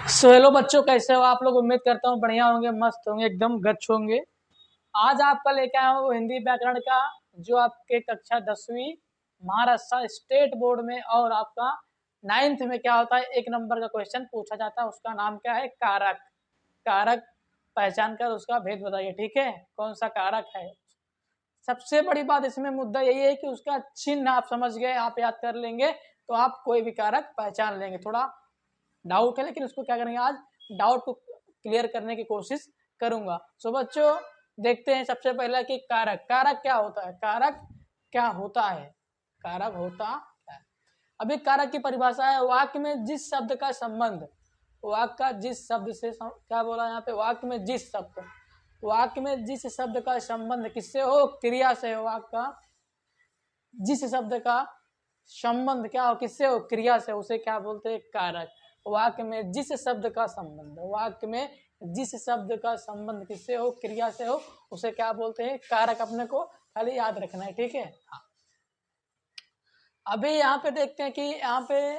So hello बच्चों, कैसे हो आप लोग। उम्मीद करता हूँ बढ़िया होंगे, मस्त होंगे, एकदम गच्छ होंगे। आज आपका लेके आया हूँ हिंदी व्याकरण का, जो आपके कक्षा 10वीं महाराष्ट्र स्टेट बोर्ड में और आपका 9th में क्या होता है, 1 नंबर का क्वेश्चन पूछा जाता है। उसका नाम क्या है? कारक। कारक पहचान कर उसका भेद बताइए, ठीक है, कौन सा कारक है। सबसे बड़ी बात इसमें मुद्दा यही है कि उसका चिन्ह आप समझ गए, आप याद कर लेंगे तो आप कोई भी कारक पहचान लेंगे। थोड़ा डाउट है लेकिन उसको क्या करेंगे, आज डाउट को क्लियर करने की कोशिश करूंगा। सो बच्चों देखते हैं सबसे पहला कि कारक। कारक क्या होता है? कारक क्या होता है? कारक होता है, अभी कारक की परिभाषा है, वाक्य में जिस शब्द का संबंध, वाक्य का जिस शब्द से क्या बोला यहाँ पे, वाक्य में जिस शब्द, वाक्य में जिस शब्द का संबंध किससे हो? क्रिया से हो। वाक्य का जिस शब्द का संबंध क्या हो? किससे हो? क्रिया से, उसे क्या बोलते हैं? कारक। वाक्य में जिस शब्द का संबंध, वाक्य में जिस शब्द का संबंध किससे हो? क्रिया से हो, उसे क्या बोलते हैं? कारक। अपने को खाली याद रखना है, ठीक है। हाँ, अभी यहाँ पे देखते हैं कि यहाँ पे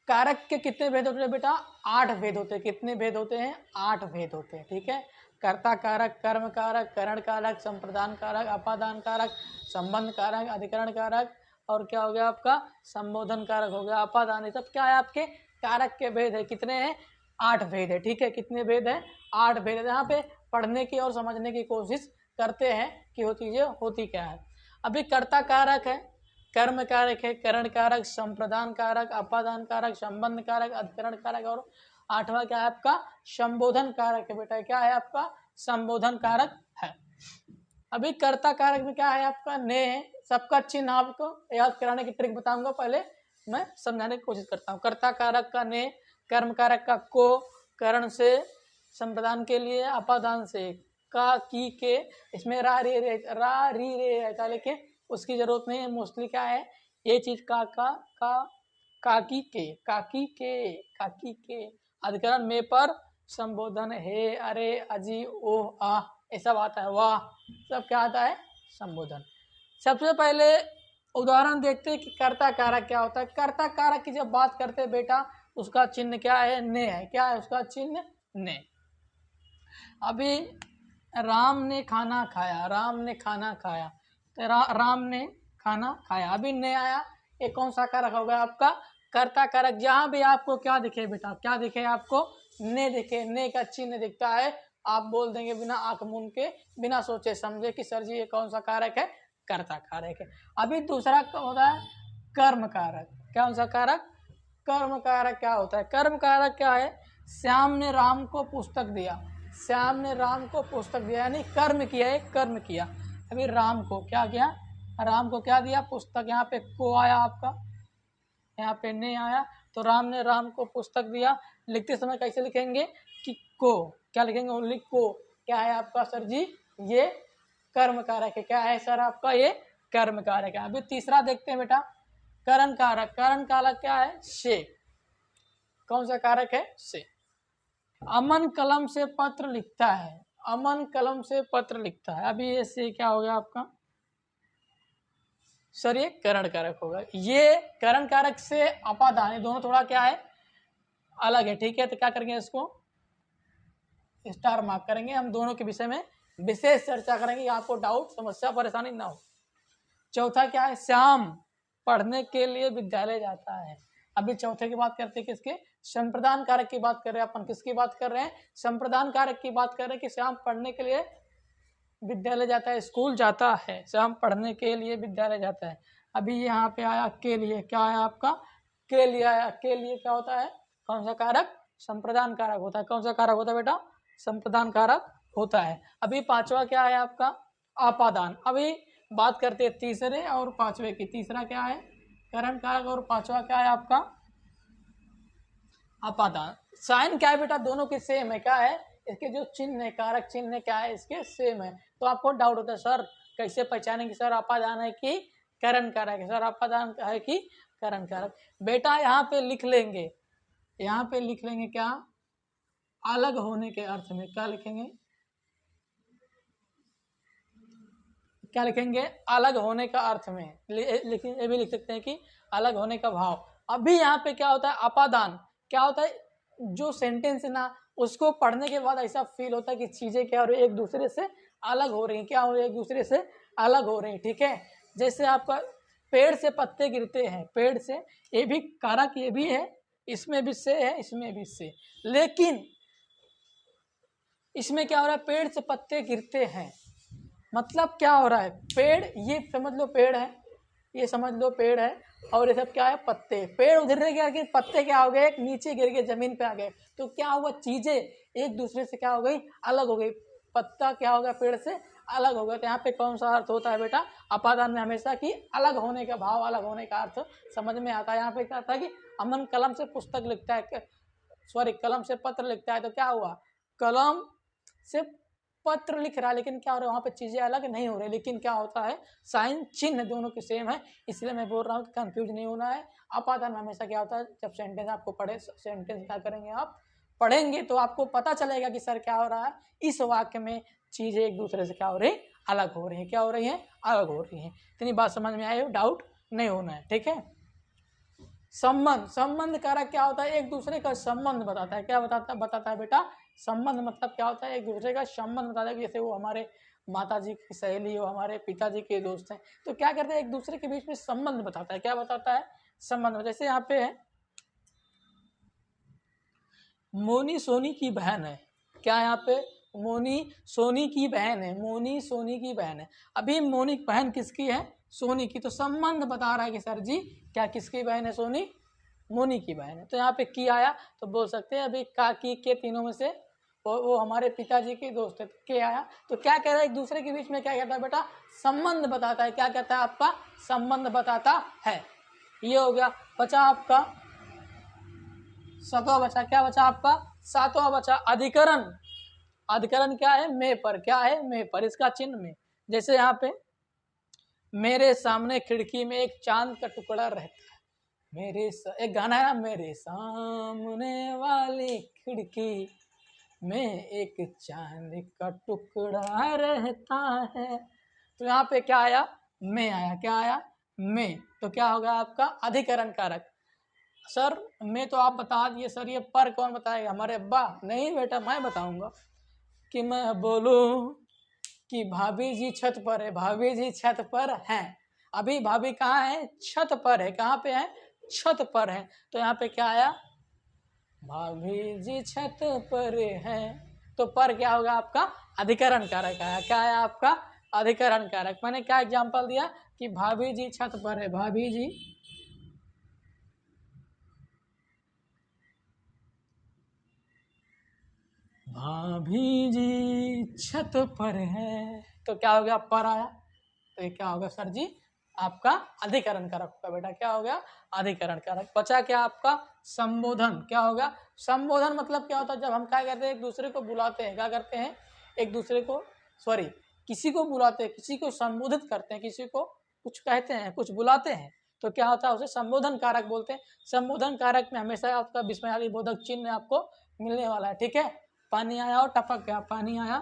कारक के कितने भेद होते हैं बेटा? 8 भेद होते हैं। कितने भेद होते हैं? 8 भेद होते हैं, ठीक है। कर्ता कारक, कर्म कारक, करण कारक, संप्रदान कारक, अपादान कारक, संबंध कारक, अधिकरण कारक, और क्या हो गया आपका? संबोधन कारक हो गया, अपादान। ये सब क्या है? आपके कारक के भेद है। कितने हैं? 8 भेद है, ठीक है। कितने भेद है? 8 भेद है। यहाँ पे पढ़ने की और समझने की कोशिश करते हैं कि वो चीजें होती क्या है। अभी कर्ता कारक है, कर्म कारक है, करण कारक, संप्रदान कारक, अपादान कारक, संबंध कारक, अधिकरण कारक, और 8वां क्या है आपका? संबोधन कारक है बेटा। क्या है आपका? संबोधन कारक है। अभी कर्ता कारक में क्या है आपका? ने है। सबका चिन्ह आपको याद कराने की ट्रिक बताऊंगा, पहले मैं समझाने की कोशिश करता हूँ। कर्ता कारक का ने, कर्म कारक का को, करण से, संप्रदान के लिए, अपादान से का, की, के। इसमें रा रे रहता, लेकिन उसकी जरूरत नहीं है। मोस्टली क्या है ये चीज? का काकी के, काकी के, काकी के। अधिकरण में पर, संबोधन हे, अरे, अजी, ओह, आ, ये सब आता है। वाह, सब क्या आता है? संबोधन। सबसे पहले उदाहरण देखते हैं कि कर्ता कारक क्या होता है। कर्ता कारक की जब बात करते हैं बेटा, उसका चिन्ह क्या है? ने है। क्या है उसका चिन्ह? ने। अभी राम ने खाना खाया, राम ने खाना खाया, तो राम ने खाना खाया। अभी ने आया, ये कौन सा कारक होगा आपका? कर्ता कारक। जहां भी आपको क्या दिखे बेटा? क्या दिखे आपको? ने दिखे। ने का चिन्ह दिखता है, आप बोल देंगे बिना आंख मूंद के, बिना सोचे समझे कि सर जी ये कौन सा कारक है? कर्ता कारक है। अभी दूसरा होता है कर्म कारक। कौन सा कारक? कर्म कारक क्या होता है? कर्म कारक क्या है? श्याम ने राम को पुस्तक दिया, श्याम ने राम को पुस्तक दिया, यानी कर्म किया है, कर्म किया। अभी राम को क्या किया? राम को क्या दिया? पुस्तक। यहाँ पे को आया आपका, यहाँ पे ने आया, तो राम ने राम को पुस्तक दिया। लिखते समय कैसे लिखेंगे कि को? क्या लिखेंगे? ओनली को। क्या है आपका सर जी? ये कर्म कारक है। क्या है सर आपका? ये कर्म कारक है। अभी तीसरा देखते हैं बेटा, करण कारक। करण कारक क्या है? से। कौन सा कारक है? से। अमन कलम से पत्र लिखता है, अमन कलम से पत्र लिखता है। अभी ये से क्या हो गया आपका? सर ये करण कारक होगा। ये करण कारक से अपादान, दोनों थोड़ा क्या है? अलग है, ठीक है। तो क्या करेंगे? इसको स्टार मार्क करेंगे। हम दोनों के विषय में विशेष चर्चा करेंगे, आपको डाउट, समस्या, परेशानी ना हो। चौथा क्या है? श्याम पढ़ने के लिए विद्यालय जाता है। अभी चौथे की बात करते हैं किसके? संप्रदान कारक की बात कर रहे हैं अपन। किसकी बात कर रहे हैं? संप्रदान कारक की बात कर रहे हैं कि श्याम पढ़ने के लिए विद्यालय जाता है, स्कूल जाता है। श्याम पढ़ने के लिए विद्यालय जाता है। अभी यहाँ पे आया के लिए, क्या आया आपका? के लिए आया। के लिए क्या होता है? कौन सा कारक? संप्रदान कारक होता है। कौन सा कारक होता है बेटा? संप्रदान कारक होता है। अभी 5वां क्या है आपका? अपादान। अभी बात करते हैं तीसरे और 5वें की। तीसरा क्या है? करण कारक, और 5वां क्या है आपका? अपादान। साइन क्या है बेटा? दोनों की सेम है। क्या है? इसके जो चिन्ह है, कारक चिन्ह क्या है? इसके सेम है। तो आपको डाउट होता है सर कैसे पहचानेंगे सर अपादान है कि करण कारक है? सर अपादान है कि करण कारक? बेटा यहाँ पे लिख लेंगे, यहाँ पे लिख लेंगे क्या? अलग होने के अर्थ में। क्या लिखेंगे? क्या लिखेंगे? अलग होने का अर्थ में। ये भी लिख सकते हैं कि अलग होने का भाव। अभी यहाँ पे क्या होता है? अपादान क्या होता है? जो सेंटेंस है ना, उसको पढ़ने के बाद ऐसा फील होता है कि चीजें क्या हो रही है, एक दूसरे से अलग हो रही हैं। क्या हो रही है, एक दूसरे से अलग हो रही हैं। ठीक है, जैसे आपका पेड़ से पत्ते गिरते हैं, पेड़ से, ये भी कारक ये भी है, इसमें भी से है, इसमें भी से, लेकिन इसमें क्या हो रहा है, पेड़ से पत्ते गिरते हैं, मतलब क्या हो रहा है, पेड़, ये समझ लो पेड़ है, ये समझ लो पेड़ है, और ये सब क्या है, पत्ते। पेड़ उधर गया कि पत्ते क्या हो गए, नीचे गिर गए, जमीन पे आ गए, तो क्या हुआ, चीजें एक दूसरे से क्या हो गई, अलग हो गई। पत्ता क्या हो गया, पेड़ से अलग हो गया। तो यहाँ पे कौन सा अर्थ होता है बेटा, अपादान में हमेशा कि अलग होने का भाव, अलग होने का अर्थ समझ में आता है। यहाँ पे क्या था कि अमन कलम से पुस्तक लिखता है, सॉरी कलम से पत्र लिखता है, तो क्या हुआ, कलम से पत्र लिख रहा है, लेकिन क्या हो रहा है, वहाँ पे चीजें अलग नहीं हो रही, लेकिन क्या होता है, साइन चिन्ह दोनों की सेम है। इसलिए मैं बोल रहा हूँ कि कंफ्यूज नहीं होना है। अपादान में हमेशा क्या होता है, जब सेंटेंस आपको पढ़े, सेंटेंस क्या करेंगे, आप पढ़ेंगे तो आपको पता चलेगा कि सर क्या हो रहा है, इस वाक्य में चीजें एक दूसरे से क्या हो रही, अलग हो रही है, क्या हो रही है, अलग हो रही है। इतनी बात समझ में आई हो, डाउट नहीं होना है। ठीक है, संबंध, संबंध कारक क्या होता है, एक दूसरे का संबंध बताता है। क्या बताता है बेटा, संबंध मतलब क्या होता है, एक दूसरे का संबंध बताता है। जैसे वो हमारे माता जी की सहेली हो, हमारे पिताजी के दोस्त हैं, तो क्या करते हैं, एक दूसरे के बीच में संबंध बताता है। क्या बताता है, संबंध। जैसे यहाँ पे है, मोनी सोनी की बहन है, क्या यहाँ पे, मोनी सोनी की बहन है, मोनी सोनी की बहन है। अभी मोनी बहन किसकी है, सोनी की, तो संबंध बता रहा है कि सर जी क्या किसकी बहन है, सोनी, मोनी की बहन है। तो यहाँ पे की आया, तो बोल सकते हैं अभी का की के तीनों में से वो हमारे पिताजी के दोस्त है, के आया। तो क्या कह रहा है, एक दूसरे के बीच में क्या कहता है बेटा, संबंध बताता है। क्या कहता है, आपका संबंध बताता है। ये हो गया, बचा आपका सातवां, बचा क्या, बचा आपका सातवां, बचा अधिकरण। अधिकरण क्या है, मैं पर, क्या है, मैं पर, इसका चिन्ह में। जैसे यहाँ पे, मेरे सामने खिड़की में एक चांद का टुकड़ा रहता है, एक गाना है ना, मेरे सामने वाली खिड़की में एक चांद का टुकड़ा रहता है। तो यहाँ पे क्या आया, मैं आया, क्या आया, मैं। तो क्या होगा आपका अधिकरण कारक। सर मैं तो आप बता दिए सर, ये पर कौन बताएगा, हमारे अब्बा, नहीं बेटा मैं बताऊंगा। कि मैं बोलूं कि भाभी जी छत पर है, भाभी जी छत पर हैं। अभी भाभी कहाँ है, छत पर है, कहाँ पे है, छत पर है। तो यहाँ पे क्या आया, भाभी जी छत पर है। तो पर क्या होगा आपका, अधिकरण कारक आया। क्या आया आपका, अधिकरण कारक। मैंने क्या एग्जांपल दिया कि भाभी जी छत पर है, भाभी जी भाभी जी छत पर है, तो क्या हो गया, पर आया। तो ये क्या होगा सर जी, आपका अधिकरण कारक होगा बेटा। क्या हो गया, अधिकरण कारक। बचा क्या आपका, संबोधन। क्या होगा, संबोधन मतलब क्या होता है, जब हम क्या करते हैं, एक दूसरे को बुलाते हैं, क्या करते हैं, एक दूसरे को, सॉरी किसी को बुलाते हैं, किसी को संबोधित करते हैं, किसी को कुछ कहते हैं, कुछ बुलाते हैं, तो क्या होता है, उसे संबोधन कारक बोलते हैं। संबोधन कारक में हमेशा आपका विस्मयादि बोधक चिन्ह आपको मिलने वाला है। ठीक है, पानी आया और टपक गया, पानी आया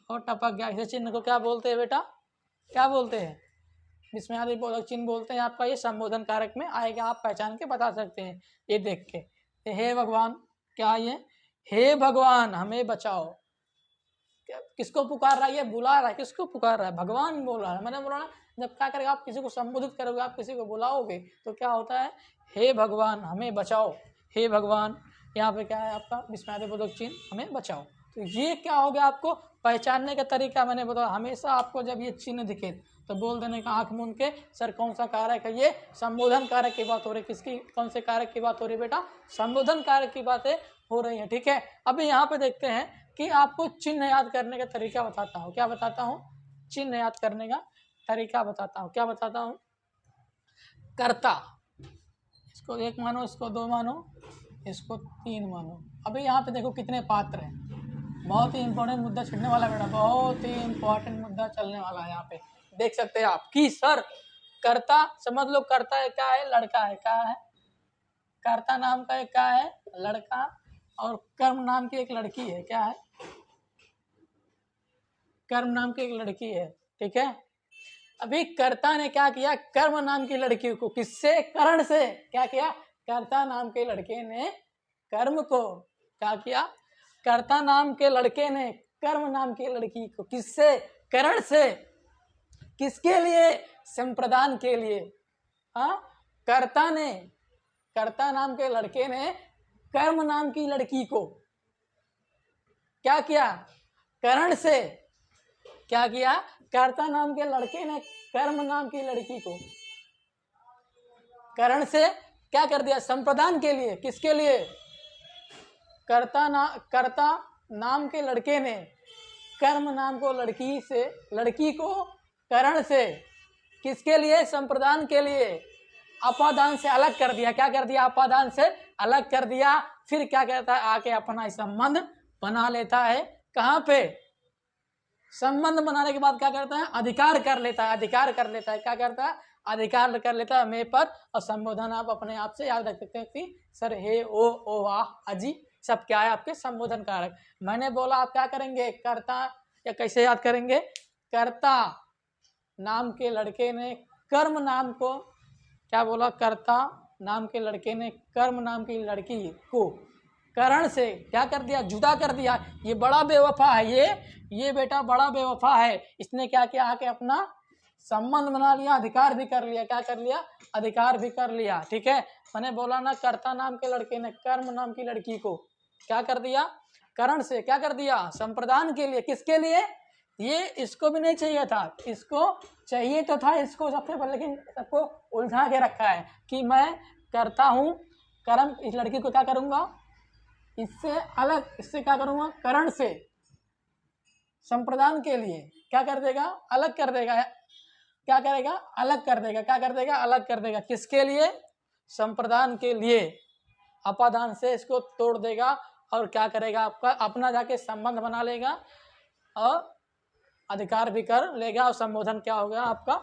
और टपक गया, इसे चिन्ह को क्या बोलते हैं बेटा, क्या बोलते हैं, विस्मयादि बोधक चिन्ह बोलते हैं। आपका ये संबोधन कारक में आएगा, आप पहचान के बता सकते हैं ये देख के। हे भगवान, क्या ये, हे भगवान हमें बचाओ, किसको पुकार रहा है, ये बुला रहा है, किसको पुकार रहा है, भगवान बोल रहा है। मैंने बोला ना, जब क्या करेगा, आप किसी को संबोधित करोगे, आप किसी को बुलाओगे, तो क्या होता है, हे भगवान हमें बचाओ, हे भगवान। यहाँ पे क्या है आपका विस्मयादि बोधक चिन्ह, हमें बचाओ। तो ये क्या हो गया, आपको पहचानने का तरीका मैंने बताया। हमेशा आपको जब ये चिन्ह दिखे तो बोल देने का आंख मूंद के, सर कौन सा कारक है, ये संबोधन कारक की बात हो रही है। किसकी, कौन से कारक की बात हो रही है बेटा, संबोधन कारक की बातें हो रही है। ठीक है, अभी यहाँ पे देखते हैं कि आपको चिन्ह याद करने का तरीका बताता हूँ। क्या बताता हूँ, चिन्ह याद करने का तरीका बताता हूँ। क्या बताता हूँ, कर्ता, इसको एक मानो, इसको दो मानो, इसको तीन मानो। अभी यहाँ पे देखो कितने पात्र हैं, बहुत ही इंपॉर्टेंट मुद्दा छिड़ने वाला बेटा, बहुत ही इंपॉर्टेंट मुद्दा चलने वाला है। यहाँ पे देख सकते हैं आप कि सर कर्ता, समझ लो कर्ता है, क्या है, लड़का है, क्या है, कर्ता नाम का एक क्या है, लड़का, और कर्म नाम की एक लड़की है, क्या है, कर्म नाम की एक लड़की है। ठीक है, अभी कर्ता ने क्या किया, कर्म नाम की लड़की को किससे, करण से क्या किया, कर्ता नाम के लड़के ने कर्म को क्या किया, कर्ता नाम के लड़के ने कर्म नाम की लड़की को, किससे, करण से, किसके लिए, संप्रदान के लिए। हाँ, कर्ता ने, कर्ता नाम के लड़के ने कर्म नाम की लड़की को क्या किया, करण से, क्या किया, कर्ता नाम के लड़के ने कर्म नाम की लड़की को करण से क्या कर दिया, संप्रदान के लिए, किसके लिए, कर्ता नाम के लड़के ने कर्म नाम को लड़की से, लड़की को करण से, किसके लिए, संप्रदान के लिए, अपादान से अलग कर दिया। क्या कर दिया, अपादान से अलग कर दिया। फिर क्या कहता है, आके अपना संबंध बना लेता है। कहाँ पे, संबंध बनाने के बाद क्या करता है, अधिकार कर लेता है, अधिकार कर लेता है। क्या करता है, अधिकार कर लेता है मैं पर। और संबोधन आप अपने आप से याद रख सकते हैं कि सर, हे, ओ, वाह, अजी, सब क्या है, आपके संबोधन कारक। मैंने बोला आप क्या करेंगे, कर्ता, या कैसे याद करेंगे, कर्ता नाम के लड़के ने कर्म नाम को, क्या बोला, कर्ता नाम के लड़के ने कर्म नाम की लड़की को करण से क्या कर दिया, जुदा कर दिया। ये बड़ा बेवफा है, ये बेटा बड़ा बेवफा है। इसने क्या किया, आके अपना संबंध बना लिया, अधिकार भी कर लिया। क्या कर लिया, अधिकार भी कर लिया। ठीक है, मैंने बोला ना, कर्ता नाम के लड़के ने कर्म नाम की लड़की को क्या कर दिया, करण से क्या कर दिया, संप्रदान के लिए, किसके लिए, ये इसको भी नहीं चाहिए था, इसको चाहिए तो था इसको सबसे पहले, लेकिन सबको उलझा के रखा है कि मैं करता हूँ कर्म, इस लड़की को क्या करूँगा, इससे अलग, इससे क्या करूँगा, करण से, संप्रदान के लिए क्या कर देगा, अलग कर देगा। क्या करेगा, अलग कर देगा। क्या कर देगा, अलग कर देगा। किसके लिए, संप्रदान के लिए। अपादान से इसको तोड़ देगा और क्या करेगा, आपका अपना जाके संबंध बना लेगा और अधिकार भी कर लेगा। और संबोधन क्या होगा आपका,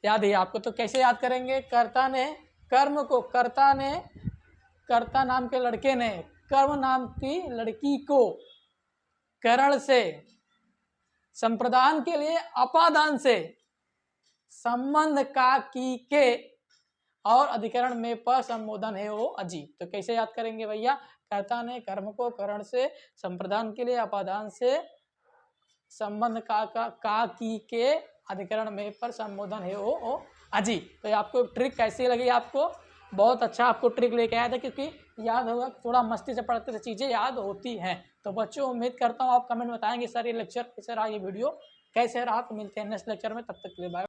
याद है आपको। तो कैसे याद करेंगे, कर्ता ने कर्म को, कर्ता ने, कर्ता नाम के लड़के ने कर्म नाम की लड़की को करण से, संप्रदान के लिए अपादान से, संबंध का की के, और अधिकरण में पर संबोधन है वो अजी। तो कैसे याद करेंगे भैया, कर्ता ने कर्म को करण से, संप्रदान के लिए अपादान से, संबंध का की के, अधिकरण में पर संबोधन है वो अजी। तो आपको ट्रिक कैसी लगी, आपको बहुत अच्छा आपको ट्रिक लेके आया था, क्योंकि याद होगा, थोड़ा मस्ती से पढ़ते तो चीज़ें याद होती हैं। तो बच्चों, उम्मीद करता हूँ आप कमेंट में बताएंगे सर ये लेक्चर कैसे रहा, ये वीडियो कैसे रहा। तो मिलते हैं नेक्स्ट लेक्चर में, तब तक के लिए बाय।